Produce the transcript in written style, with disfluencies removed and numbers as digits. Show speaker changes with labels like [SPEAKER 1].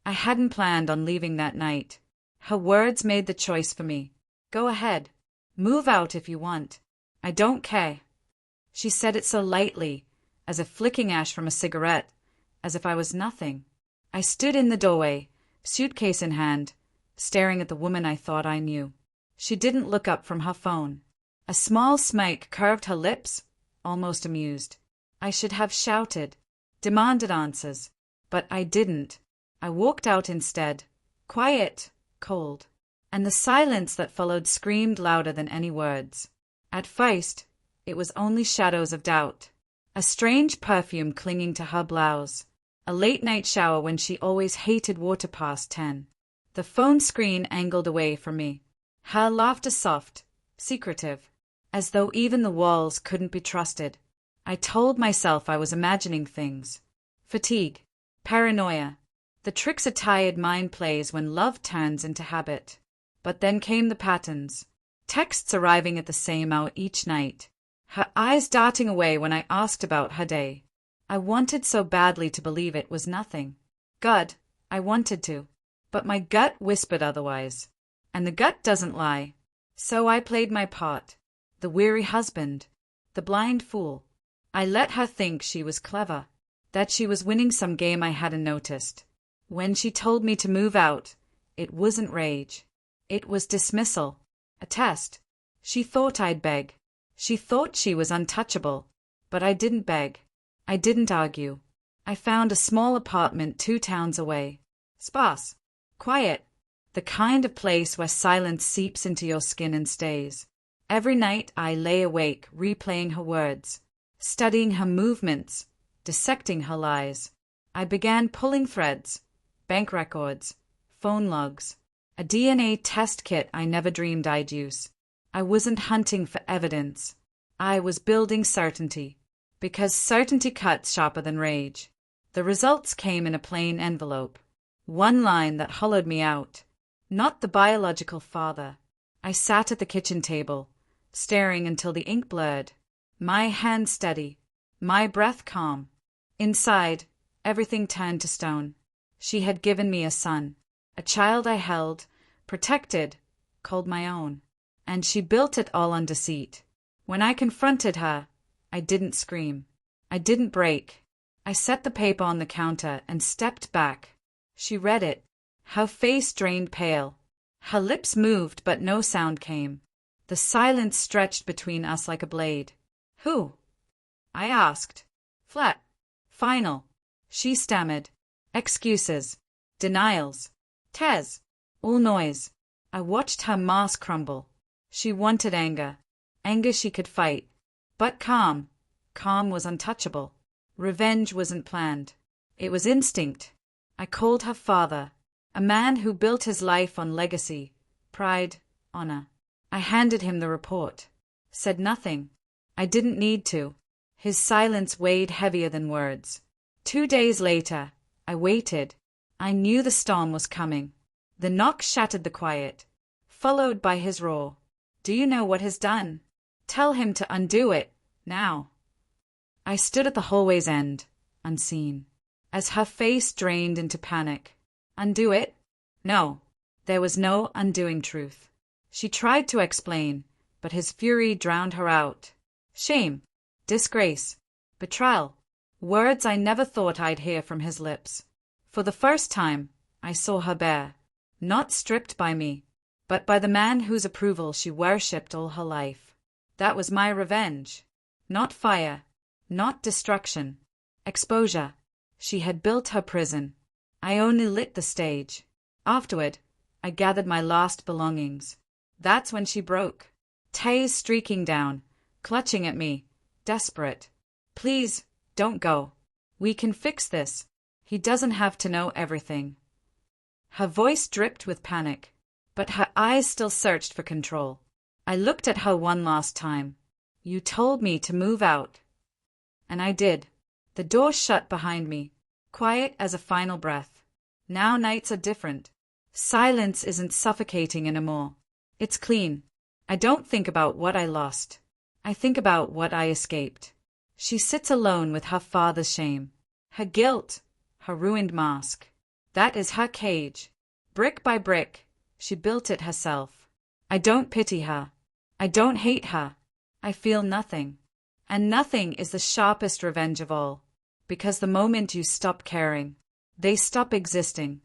[SPEAKER 1] I hadn't planned on leaving that night. Her words made the choice for me. Go ahead. Move out if you want. I don't care. She said it so lightly, as if flicking ash from a cigarette, as if I was nothing. I stood in the doorway, suitcase in hand, staring at the woman I thought I knew. She didn't look up from her phone. A small smirk curved her lips, almost amused. I should have shouted, demanded answers, but I didn't. I walked out instead, quiet, cold, and the silence that followed screamed louder than any words. At first, it was only shadows of doubt. A strange perfume clinging to her blouse. A late-night shower when she always hated water past 10. The phone screen angled away from me. Her laughter soft, secretive, as though even the walls couldn't be trusted. I told myself I was imagining things. Fatigue. Paranoia. The tricks a tired mind plays when love turns into habit. But then came the patterns. Texts arriving at the same hour each night. Her eyes darting away when I asked about her day. I wanted so badly to believe it was nothing. God, I wanted to. But my gut whispered otherwise. And the gut doesn't lie. So I played my part. The weary husband. The blind fool. I let her think she was clever. That she was winning some game I hadn't noticed. When she told me to move out, it wasn't rage. It was dismissal. A test. She thought I'd beg. She thought she was untouchable. But I didn't beg. I didn't argue. I found a small apartment 2 towns away. Sparse. Quiet. The kind of place where silence seeps into your skin and stays. Every night I lay awake, replaying her words, studying her movements, dissecting her lies. I began pulling threads, bank records, phone logs, a DNA test kit I never dreamed I'd use. I wasn't hunting for evidence. I was building certainty, because certainty cuts sharper than rage. The results came in a plain envelope. One line that hollowed me out. Not the biological father. I sat at the kitchen table, staring until the ink blurred. My hand steady, my breath calm. Inside, everything turned to stone. She had given me a son, a child I held, protected, called my own. And she built it all on deceit. When I confronted her, I didn't scream. I didn't break. I set the paper on the counter and stepped back. She read it. Her face drained pale. Her lips moved, but no sound came. The silence stretched between us like a blade. Who? I asked. Flat. Final. She stammered. Excuses. Denials. Tez. All noise. I watched her mask crumble. She wanted anger. Anger she could fight. But calm. Calm was untouchable. Revenge wasn't planned. It was instinct. I called her father. A man who built his life on legacy, pride, honor. I handed him the report. Said nothing. I didn't need to. His silence weighed heavier than words. 2 days later, I waited. I knew the storm was coming. The knock shattered the quiet, followed by his roar. Do you know what he's done? Tell him to undo it, now. I stood at the hallway's end, unseen, as her face drained into panic. Undo it? No. There was no undoing truth. She tried to explain, but his fury drowned her out. Shame. Disgrace. Betrayal. Words I never thought I'd hear from his lips. For the first time, I saw her bare. Not stripped by me, but by the man whose approval she worshipped all her life. That was my revenge. Not fire. Not destruction. Exposure. She had built her prison. I only lit the stage. Afterward, I gathered my last belongings. That's when she broke. Tears streaking down, clutching at me, desperate. Please, don't go. We can fix this. He doesn't have to know everything. Her voice dripped with panic, but her eyes still searched for control. I looked at her one last time. You told me to move out. And I did. The door shut behind me, quiet as a final breath. Now nights are different. Silence isn't suffocating anymore. It's clean. I don't think about what I lost. I think about what I escaped. She sits alone with her father's shame, her guilt, her ruined mask. That is her cage. Brick by brick, she built it herself. I don't pity her. I don't hate her. I feel nothing. And nothing is the sharpest revenge of all. Because the moment you stop caring, they stop existing.